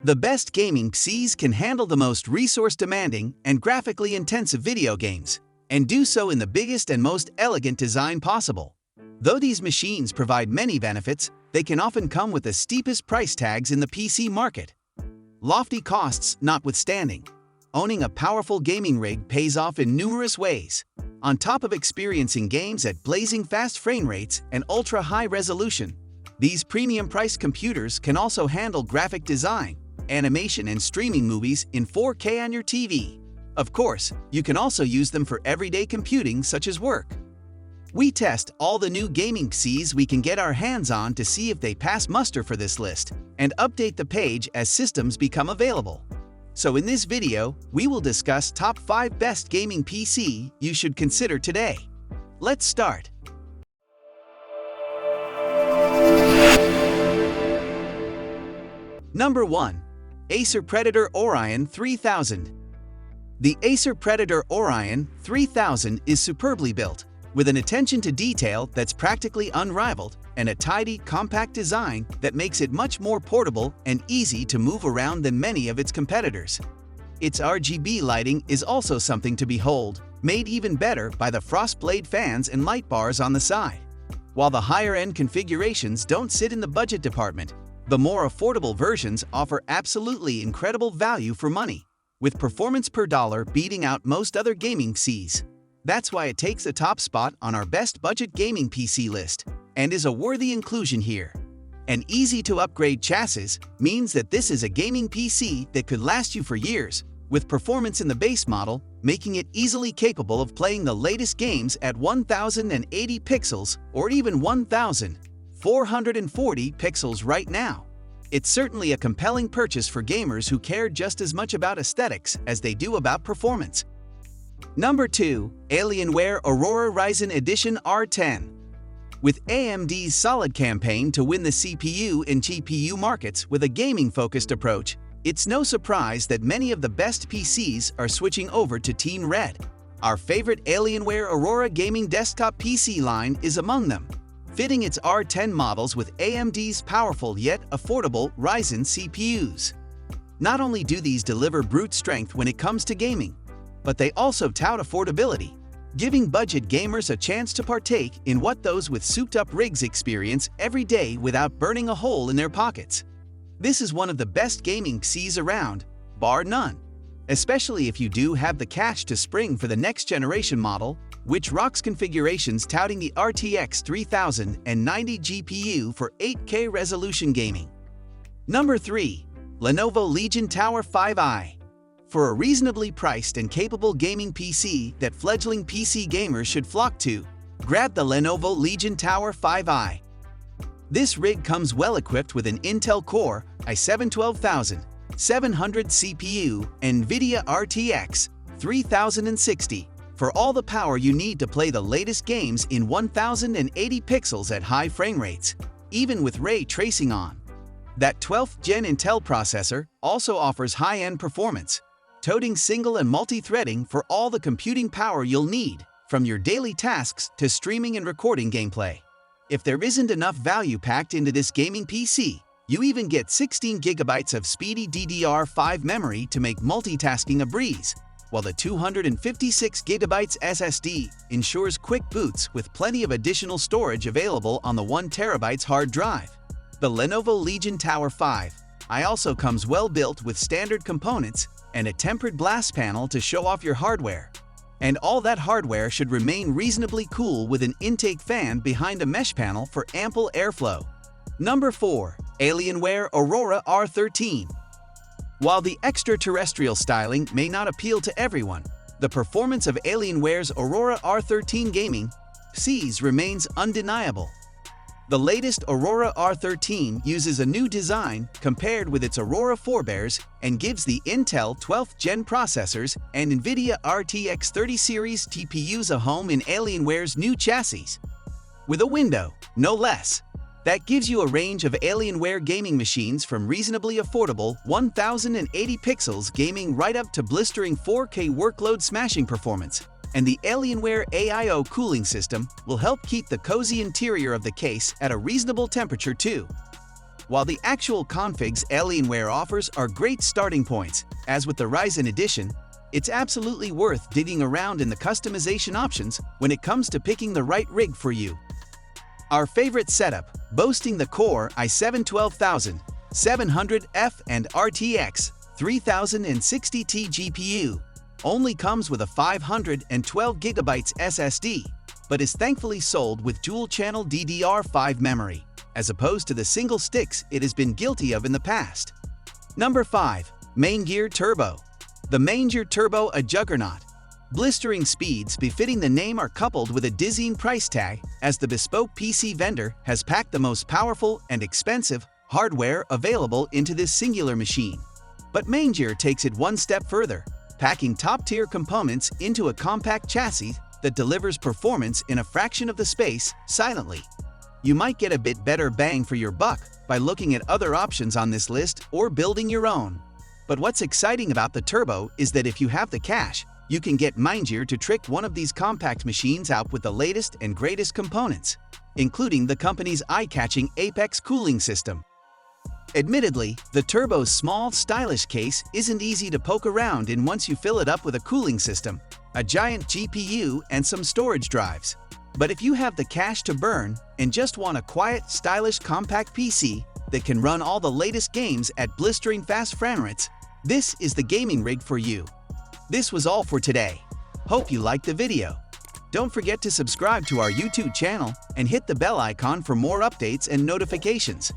The best gaming PCs can handle the most resource-demanding and graphically intensive video games, and do so in the biggest and most elegant design possible. Though these machines provide many benefits, they can often come with the steepest price tags in the PC market. Lofty costs notwithstanding, owning a powerful gaming rig pays off in numerous ways. On top of experiencing games at blazing fast frame rates and ultra-high resolution, these premium-priced computers can also handle graphic design, animation, and streaming movies in 4K on your TV. Of course, you can also use them for everyday computing such as work. We test all the new gaming PCs we can get our hands on to see if they pass muster for this list, and update the page as systems become available. So in this video, we will discuss top 5 best gaming PC you should consider today. Let's start. Number 1. Acer Predator Orion 3000. The Acer Predator Orion 3000 is superbly built, with an attention to detail that's practically unrivaled and a tidy, compact design that makes it much more portable and easy to move around than many of its competitors. Its RGB lighting is also something to behold, made even better by the Frostblade fans and light bars on the side. While the higher-end configurations don't sit in the budget department, the more affordable versions offer absolutely incredible value for money, with performance per dollar beating out most other gaming PCs. That's why it takes the top spot on our best budget gaming PC list, and is a worthy inclusion here. An easy-to-upgrade chassis means that this is a gaming PC that could last you for years, with performance in the base model making it easily capable of playing the latest games at 1080 pixels or even 1440 pixels right now. It's certainly a compelling purchase for gamers who care just as much about aesthetics as they do about performance. Number 2. Alienware Aurora Ryzen Edition R10. With AMD's solid campaign to win the CPU and GPU markets with a gaming-focused approach, it's no surprise that many of the best PCs are switching over to Team Red. Our favorite Alienware Aurora gaming desktop PC line is among them, fitting its R10 models with AMD's powerful yet affordable Ryzen CPUs. Not only do these deliver brute strength when it comes to gaming, but they also tout affordability, giving budget gamers a chance to partake in what those with souped-up rigs experience every day without burning a hole in their pockets. This is one of the best gaming PCs around, bar none, especially if you do have the cash to spring for the next generation model, which rocks configurations touting the RTX 3090 GPU for 8K resolution gaming. Number 3. Lenovo Legion Tower 5i. For a reasonably priced and capable gaming PC that fledgling PC gamers should flock to, grab the Lenovo Legion Tower 5i. This rig comes well equipped with an Intel Core i7-12700 CPU and NVIDIA RTX 3060 for all the power you need to play the latest games in 1080 pixels at high frame rates, even with ray tracing on. That 12th Gen Intel processor also offers high-end performance, toting single and multi-threading for all the computing power you'll need, from your daily tasks to streaming and recording gameplay. If there isn't enough value packed into this gaming PC, you even get 16 GB of speedy DDR5 memory to make multitasking a breeze, while the 256 GB SSD ensures quick boots with plenty of additional storage available on the 1 TB hard drive. The Lenovo Legion Tower 5i also comes well built with standard components and a tempered glass panel to show off your hardware. And all that hardware should remain reasonably cool with an intake fan behind a mesh panel for ample airflow. Number 4. Alienware Aurora R13. While the extraterrestrial styling may not appeal to everyone, the performance of Alienware's Aurora R13 gaming PCs remains undeniable. The latest Aurora R13 uses a new design compared with its Aurora forebears and gives the Intel 12th Gen processors and NVIDIA RTX 30 series TPUs a home in Alienware's new chassis. With a window, no less. That gives you a range of Alienware gaming machines from reasonably affordable 1080 pixels gaming right up to blistering 4K workload smashing performance. And the Alienware AIO cooling system will help keep the cozy interior of the case at a reasonable temperature too. While the actual configs Alienware offers are great starting points, as with the Ryzen edition, it's absolutely worth digging around in the customization options when it comes to picking the right rig for you. Our favorite setup, boasting the Core i7-12700F and RTX 3060T GPU, only comes with a 512GB SSD, but is thankfully sold with dual-channel DDR5 memory, as opposed to the single sticks it has been guilty of in the past. Number 5. Maingear Turbo. The Maingear Turbo, a juggernaut. Blistering speeds befitting the name are coupled with a dizzying price tag, as the bespoke PC vendor has packed the most powerful and expensive hardware available into this singular machine. But Maingear takes it one step further, packing top-tier components into a compact chassis that delivers performance in a fraction of the space silently. You might get a bit better bang for your buck by looking at other options on this list or building your own. But what's exciting about the Turbo is that if you have the cash, you can get Maingear to trick one of these compact machines out with the latest and greatest components, including the company's eye-catching Apex cooling system. Admittedly, the Turbo's small, stylish case isn't easy to poke around in once you fill it up with a cooling system, a giant GPU, and some storage drives. But if you have the cash to burn and just want a quiet, stylish, compact PC that can run all the latest games at blistering fast frame rates, this is the gaming rig for you. This was all for today. Hope you liked the video. Don't forget to subscribe to our YouTube channel and hit the bell icon for more updates and notifications.